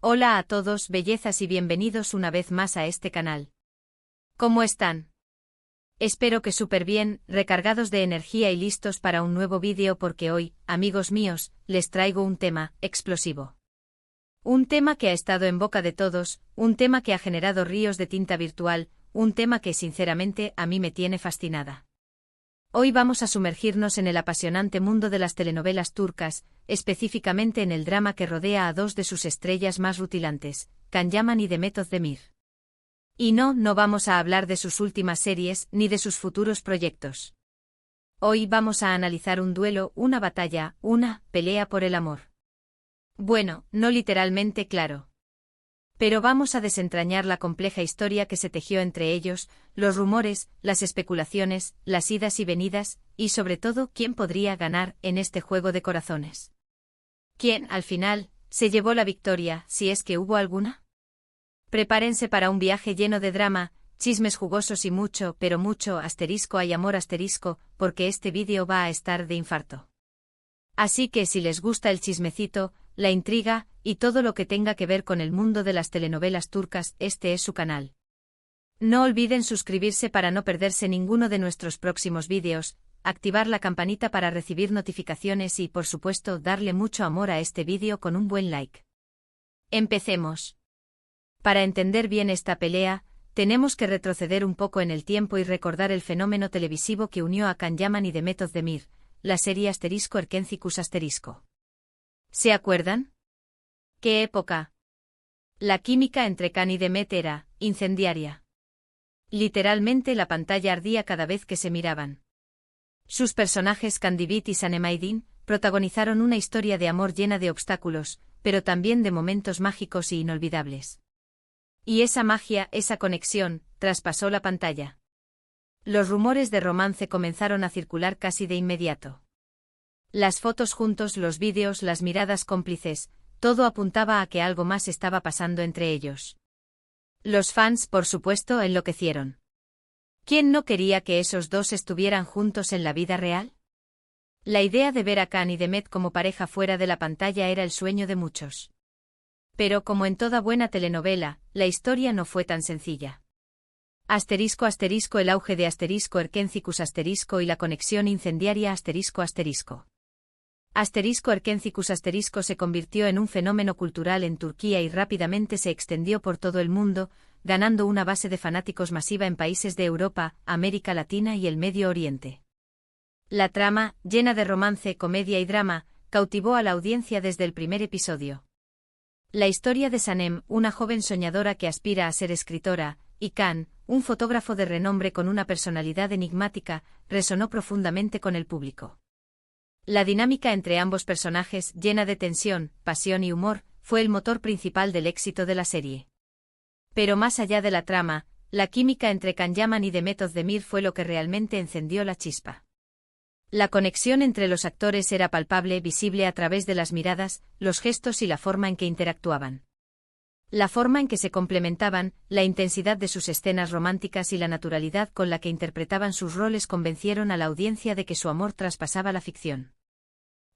Hola a todos, bellezas, y bienvenidos una vez más a este canal. ¿Cómo están? Espero que súper bien, recargados de energía y listos para un nuevo vídeo porque hoy, amigos míos, les traigo un tema explosivo. Un tema que ha estado en boca de todos, un tema que ha generado ríos de tinta virtual, un tema que sinceramente a mí me tiene fascinada. Hoy vamos a sumergirnos en el apasionante mundo de las telenovelas turcas, específicamente en el drama que rodea a dos de sus estrellas más rutilantes, Can Yaman y Demet Özdemir. Y no vamos a hablar de sus últimas series ni de sus futuros proyectos. Hoy vamos a analizar un duelo, una batalla, una pelea por el amor. Bueno, no literalmente, claro. Pero vamos a desentrañar la compleja historia que se tejió entre ellos, los rumores, las especulaciones, las idas y venidas, y sobre todo quién podría ganar en este juego de corazones. ¿Quién, al final, se llevó la victoria, si es que hubo alguna? Prepárense para un viaje lleno de drama, chismes jugosos y mucho, pero mucho asterisco hay amor asterisco, porque este vídeo va a estar de infarto. Así que si les gusta el chismecito, la intriga, y todo lo que tenga que ver con el mundo de las telenovelas turcas, este es su canal. No olviden suscribirse para no perderse ninguno de nuestros próximos vídeos, activar la campanita para recibir notificaciones y, por supuesto, darle mucho amor a este vídeo con un buen like. Empecemos. Para entender bien esta pelea, tenemos que retroceder un poco en el tiempo y recordar el fenómeno televisivo que unió a Can Yaman y Demet Özdemir, la serie Erkencikus ***. ¿Se acuerdan? ¿Qué época? La química entre Can y Demet era incendiaria. Literalmente la pantalla ardía cada vez que se miraban. Sus personajes Kandibit y Sanemaydin protagonizaron una historia de amor llena de obstáculos, pero también de momentos mágicos y inolvidables. Y esa magia, esa conexión, traspasó la pantalla. Los rumores de romance comenzaron a circular casi de inmediato. Las fotos juntos, los vídeos, las miradas cómplices, todo apuntaba a que algo más estaba pasando entre ellos. Los fans, por supuesto, enloquecieron. ¿Quién no quería que esos dos estuvieran juntos en la vida real? La idea de ver a Can y Demet como pareja fuera de la pantalla era el sueño de muchos. Pero como en toda buena telenovela, la historia no fue tan sencilla. El auge de Erkencikus y la conexión incendiaria Erkencikus se convirtió en un fenómeno cultural en Turquía y rápidamente se extendió por todo el mundo, ganando una base de fanáticos masiva en países de Europa, América Latina y el Medio Oriente. La trama, llena de romance, comedia y drama, cautivó a la audiencia desde el primer episodio. La historia de Sanem, una joven soñadora que aspira a ser escritora, y Can, un fotógrafo de renombre con una personalidad enigmática, resonó profundamente con el público. La dinámica entre ambos personajes, llena de tensión, pasión y humor, fue el motor principal del éxito de la serie. Pero más allá de la trama, la química entre Can Yaman y Demet Özdemir fue lo que realmente encendió la chispa. La conexión entre los actores era palpable, visible a través de las miradas, los gestos y la forma en que interactuaban. La forma en que se complementaban, la intensidad de sus escenas románticas y la naturalidad con la que interpretaban sus roles convencieron a la audiencia de que su amor traspasaba la ficción.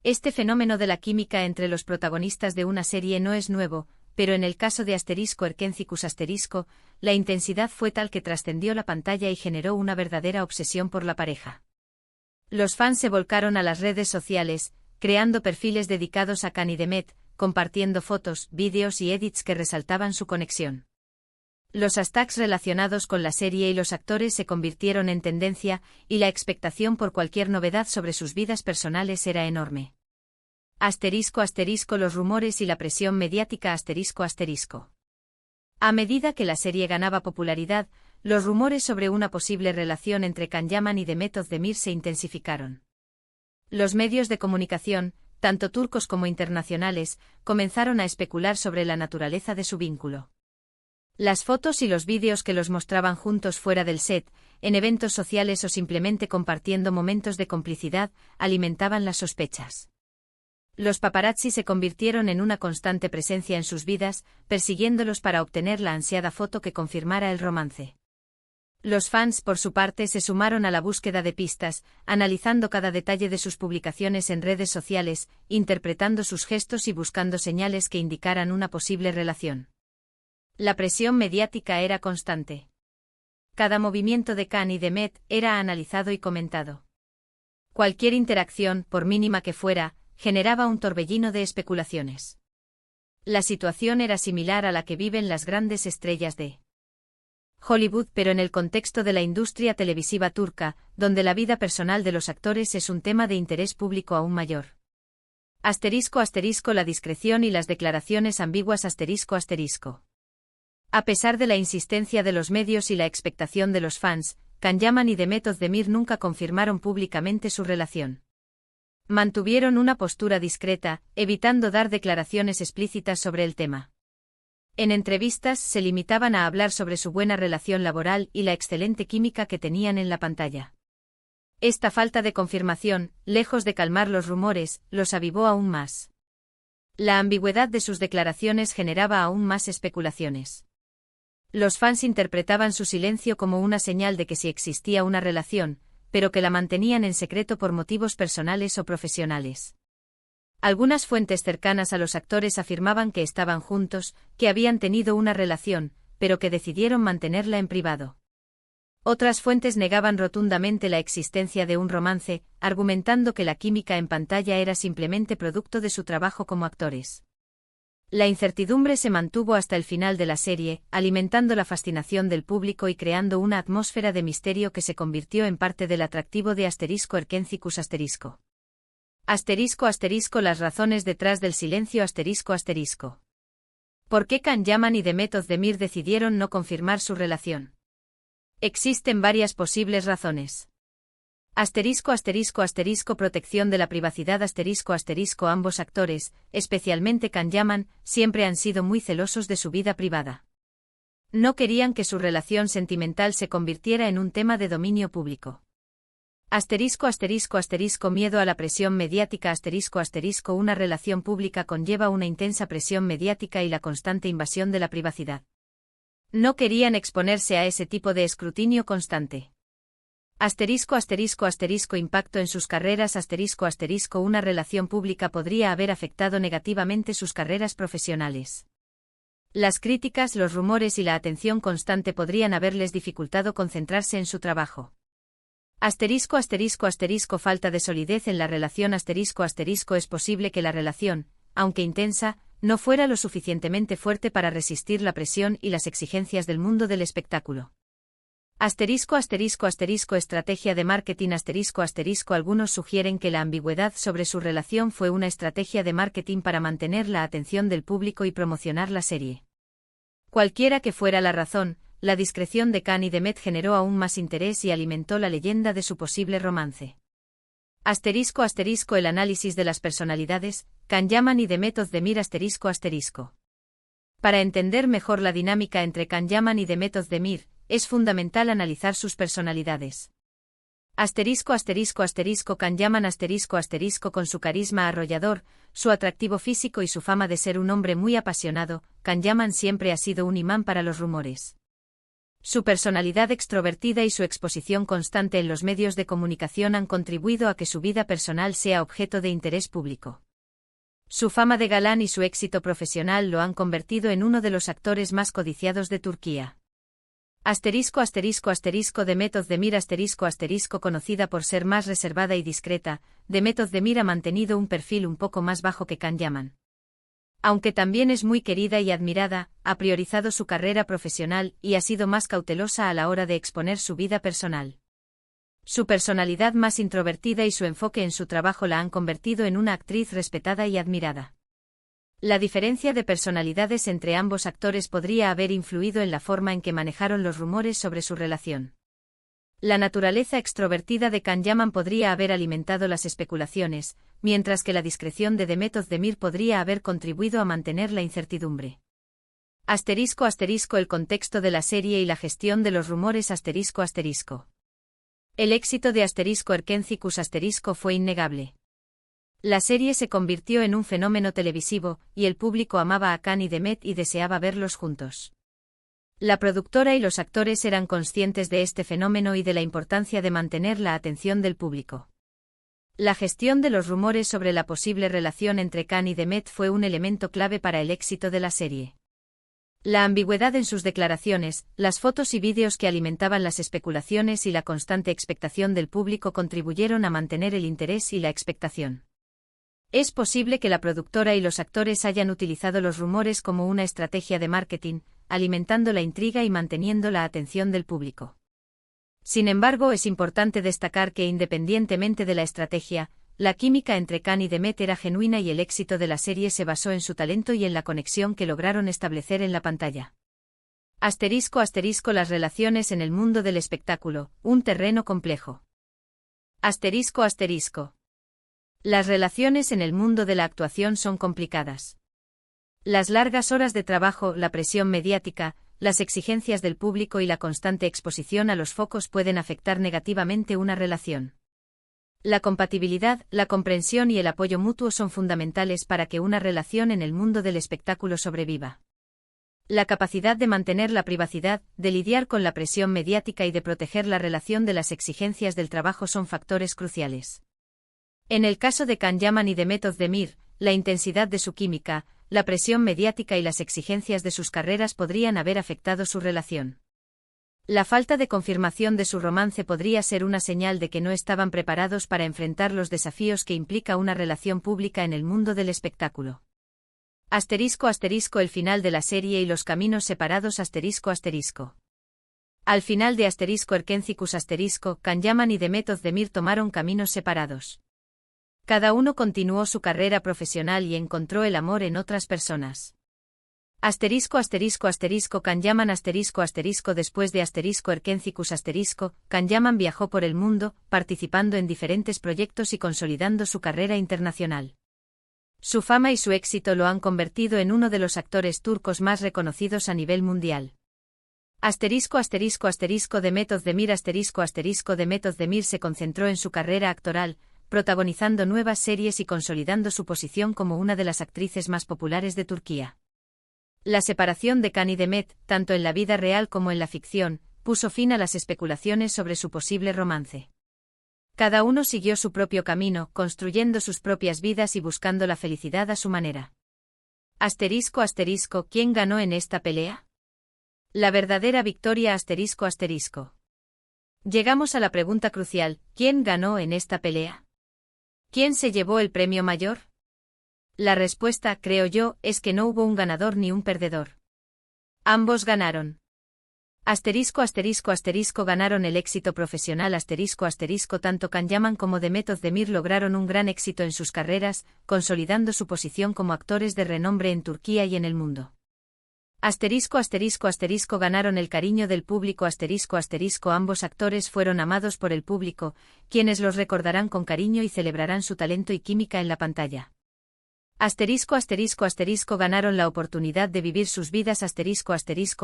Este fenómeno de la química entre los protagonistas de una serie no es nuevo, pero en el caso de Erkencikus la intensidad fue tal que trascendió la pantalla y generó una verdadera obsesión por la pareja. Los fans se volcaron a las redes sociales, creando perfiles dedicados a Can y Demet, compartiendo fotos, vídeos y edits que resaltaban su conexión. Los hashtags relacionados con la serie y los actores se convirtieron en tendencia, y la expectación por cualquier novedad sobre sus vidas personales era enorme. Los rumores y la presión mediática A medida que la serie ganaba popularidad, los rumores sobre una posible relación entre Can Yaman y Demet Özdemir se intensificaron. Los medios de comunicación, tanto turcos como internacionales, comenzaron a especular sobre la naturaleza de su vínculo. Las fotos y los vídeos que los mostraban juntos fuera del set, en eventos sociales o simplemente compartiendo momentos de complicidad, alimentaban las sospechas. Los paparazzi se convirtieron en una constante presencia en sus vidas, persiguiéndolos para obtener la ansiada foto que confirmara el romance. Los fans, por su parte, se sumaron a la búsqueda de pistas, analizando cada detalle de sus publicaciones en redes sociales, interpretando sus gestos y buscando señales que indicaran una posible relación. La presión mediática era constante. Cada movimiento de Khan y de Met era analizado y comentado. Cualquier interacción, por mínima que fuera, generaba un torbellino de especulaciones. La situación era similar a la que viven las grandes estrellas de Hollywood, pero en el contexto de la industria televisiva turca, donde la vida personal de los actores es un tema de interés público aún mayor. *** La discreción y las declaraciones ambiguas ***. A pesar de la insistencia de los medios y la expectación de los fans, Can Yaman y Demet Özdemir nunca confirmaron públicamente su relación. Mantuvieron una postura discreta, evitando dar declaraciones explícitas sobre el tema. En entrevistas se limitaban a hablar sobre su buena relación laboral y la excelente química que tenían en la pantalla. Esta falta de confirmación, lejos de calmar los rumores, los avivó aún más. La ambigüedad de sus declaraciones generaba aún más especulaciones. Los fans interpretaban su silencio como una señal de que sí existía una relación, pero que la mantenían en secreto por motivos personales o profesionales. Algunas fuentes cercanas a los actores afirmaban que estaban juntos, que habían tenido una relación, pero que decidieron mantenerla en privado. Otras fuentes negaban rotundamente la existencia de un romance, argumentando que la química en pantalla era simplemente producto de su trabajo como actores. La incertidumbre se mantuvo hasta el final de la serie, alimentando la fascinación del público y creando una atmósfera de misterio que se convirtió en parte del atractivo de ***Erkencikus ***. Las razones detrás del silencio ***. ¿Por qué Can Yaman y Demet Özdemir decidieron no confirmar su relación? Existen varias posibles razones. Protección de la privacidad Ambos actores, especialmente Can Yaman, siempre han sido muy celosos de su vida privada. No querían que su relación sentimental se convirtiera en un tema de dominio público. Miedo a la presión mediática Una relación pública conlleva una intensa presión mediática y la constante invasión de la privacidad. No querían exponerse a ese tipo de escrutinio constante. Impacto en sus carreras Una relación pública podría haber afectado negativamente sus carreras profesionales. Las críticas, los rumores y la atención constante podrían haberles dificultado concentrarse en su trabajo. Falta de solidez en la relación Es posible que la relación, aunque intensa, no fuera lo suficientemente fuerte para resistir la presión y las exigencias del mundo del espectáculo. Estrategia de marketing Algunos sugieren que la ambigüedad sobre su relación fue una estrategia de marketing para mantener la atención del público y promocionar la serie. Cualquiera que fuera la razón, la discreción de Khan y Demet generó aún más interés y alimentó la leyenda de su posible romance. El análisis de las personalidades, Can Yaman y Demet Özdemir Para entender mejor la dinámica entre Can Yaman y Demet Özdemir, es fundamental analizar sus personalidades. Can Yaman con su carisma arrollador, su atractivo físico y su fama de ser un hombre muy apasionado, Can Yaman siempre ha sido un imán para los rumores. Su personalidad extrovertida y su exposición constante en los medios de comunicación han contribuido a que su vida personal sea objeto de interés público. Su fama de galán y su éxito profesional lo han convertido en uno de los actores más codiciados de Turquía. Demet Özdemir conocida por ser más reservada y discreta, Demet Özdemir ha mantenido un perfil un poco más bajo que Can Yaman. Aunque también es muy querida y admirada, ha priorizado su carrera profesional y ha sido más cautelosa a la hora de exponer su vida personal. Su personalidad más introvertida y su enfoque en su trabajo la han convertido en una actriz respetada y admirada. La diferencia de personalidades entre ambos actores podría haber influido en la forma en que manejaron los rumores sobre su relación. La naturaleza extrovertida de Can Yaman podría haber alimentado las especulaciones, mientras que la discreción de Demet Özdemir podría haber contribuido a mantener la incertidumbre. El contexto de la serie y la gestión de los rumores El éxito de Erkencikus fue innegable. La serie se convirtió en un fenómeno televisivo, y el público amaba a Khan y Demet y deseaba verlos juntos. La productora y los actores eran conscientes de este fenómeno y de la importancia de mantener la atención del público. La gestión de los rumores sobre la posible relación entre Khan y Demet fue un elemento clave para el éxito de la serie. La ambigüedad en sus declaraciones, las fotos y vídeos que alimentaban las especulaciones y la constante expectación del público contribuyeron a mantener el interés y la expectación. Es posible que la productora y los actores hayan utilizado los rumores como una estrategia de marketing, alimentando la intriga y manteniendo la atención del público. Sin embargo, es importante destacar que independientemente de la estrategia, la química entre Khan y Demet era genuina y el éxito de la serie se basó en su talento y en la conexión que lograron establecer en la pantalla. ****Las relaciones en el mundo del espectáculo, un terreno complejo. Las relaciones en el mundo de la actuación son complicadas. Las largas horas de trabajo, la presión mediática, las exigencias del público y la constante exposición a los focos pueden afectar negativamente una relación. La compatibilidad, la comprensión y el apoyo mutuo son fundamentales para que una relación en el mundo del espectáculo sobreviva. La capacidad de mantener la privacidad, de lidiar con la presión mediática y de proteger la relación de las exigencias del trabajo son factores cruciales. En el caso de Can Yaman y Demet Özdemir, la intensidad de su química, la presión mediática y las exigencias de sus carreras podrían haber afectado su relación. La falta de confirmación de su romance podría ser una señal de que no estaban preparados para enfrentar los desafíos que implica una relación pública en el mundo del espectáculo. El final de la serie y los caminos separados Al final de Erkentzikuz Can Yaman y Demet Özdemir tomaron caminos separados. Cada uno continuó su carrera profesional y encontró el amor en otras personas. Can Yaman después de Erkentzikuz Can Yaman viajó por el mundo, participando en diferentes proyectos y consolidando su carrera internacional. Su fama y su éxito lo han convertido en uno de los actores turcos más reconocidos a nivel mundial. Demet Özdemir se concentró en su carrera actoral, protagonizando nuevas series y consolidando su posición como una de las actrices más populares de Turquía. La separación de Khan y Demet, tanto en la vida real como en la ficción, puso fin a las especulaciones sobre su posible romance. Cada uno siguió su propio camino, construyendo sus propias vidas y buscando la felicidad a su manera. ¿Quién ganó en esta pelea? La verdadera victoria Llegamos a la pregunta crucial, ¿quién ganó en esta pelea? ¿Quién se llevó el premio mayor? La respuesta, creo yo, es que no hubo un ganador ni un perdedor. Ambos ganaron. Ganaron el éxito profesional tanto Can Yaman como Demet Özdemir lograron un gran éxito en sus carreras, consolidando su posición como actores de renombre en Turquía y en el mundo. Ganaron el cariño del público ambos actores fueron amados por el público, quienes los recordarán con cariño y celebrarán su talento y química en la pantalla. Ganaron la oportunidad de vivir sus vidas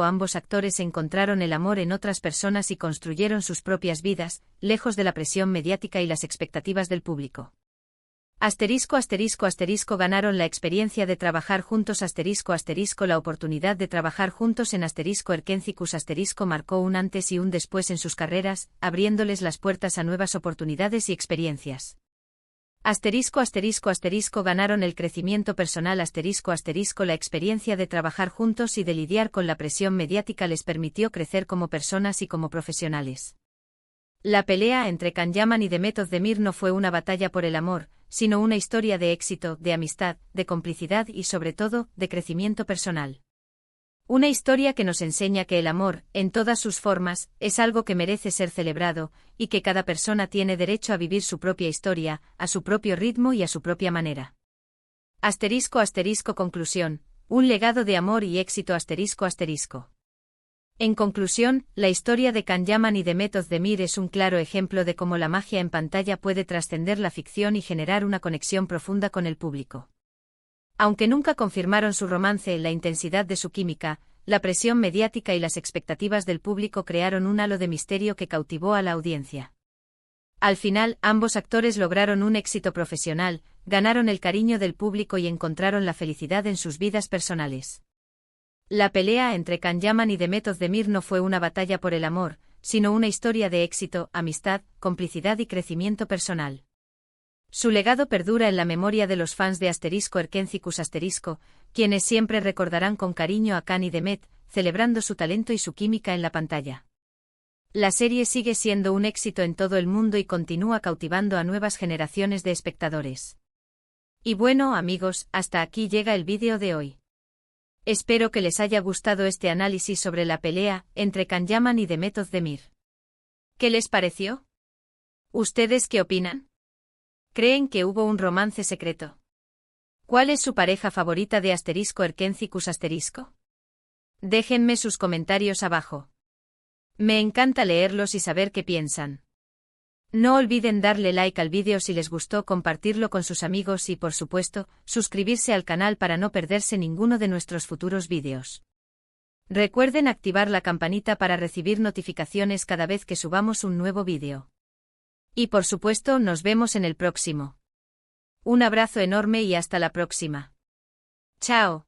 ambos actores encontraron el amor en otras personas y construyeron sus propias vidas, lejos de la presión mediática y las expectativas del público. Ganaron la experiencia de trabajar juntos la oportunidad de trabajar juntos en Erkentzikuz marcó un antes y un después en sus carreras, abriéndoles las puertas a nuevas oportunidades y experiencias. Ganaron el crecimiento personal la experiencia de trabajar juntos y de lidiar con la presión mediática les permitió crecer como personas y como profesionales. La pelea entre Can Yaman y Demet Özdemir no fue una batalla por el amor, sino una historia de éxito, de amistad, de complicidad y sobre todo, de crecimiento personal. Una historia que nos enseña que el amor, en todas sus formas, es algo que merece ser celebrado, y que cada persona tiene derecho a vivir su propia historia, a su propio ritmo y a su propia manera. Conclusión. Un legado de amor y éxito En conclusión, la historia de Can Yaman y Demet Özdemir es un claro ejemplo de cómo la magia en pantalla puede trascender la ficción y generar una conexión profunda con el público. Aunque nunca confirmaron su romance, la intensidad de su química, la presión mediática y las expectativas del público crearon un halo de misterio que cautivó a la audiencia. Al final, ambos actores lograron un éxito profesional, ganaron el cariño del público y encontraron la felicidad en sus vidas personales. La pelea entre Can Yaman y Demet Özdemir no fue una batalla por el amor, sino una historia de éxito, amistad, complicidad y crecimiento personal. Su legado perdura en la memoria de los fans de *Erkencicus*, quienes siempre recordarán con cariño a Can y Demet, celebrando su talento y su química en la pantalla. La serie sigue siendo un éxito en todo el mundo y continúa cautivando a nuevas generaciones de espectadores. Y bueno, amigos, hasta aquí llega el vídeo de hoy. Espero que les haya gustado este análisis sobre la pelea entre Can Yaman y Demet Özdemir. ¿Qué les pareció? ¿Ustedes qué opinan? ¿Creen que hubo un romance secreto? ¿Cuál es su pareja favorita de *Erkencicus*? Déjenme sus comentarios abajo. Me encanta leerlos y saber qué piensan. No olviden darle like al vídeo si les gustó, compartirlo con sus amigos y, por supuesto, suscribirse al canal para no perderse ninguno de nuestros futuros vídeos. Recuerden activar la campanita para recibir notificaciones cada vez que subamos un nuevo vídeo. Y por supuesto, nos vemos en el próximo. Un abrazo enorme y hasta la próxima. Chao.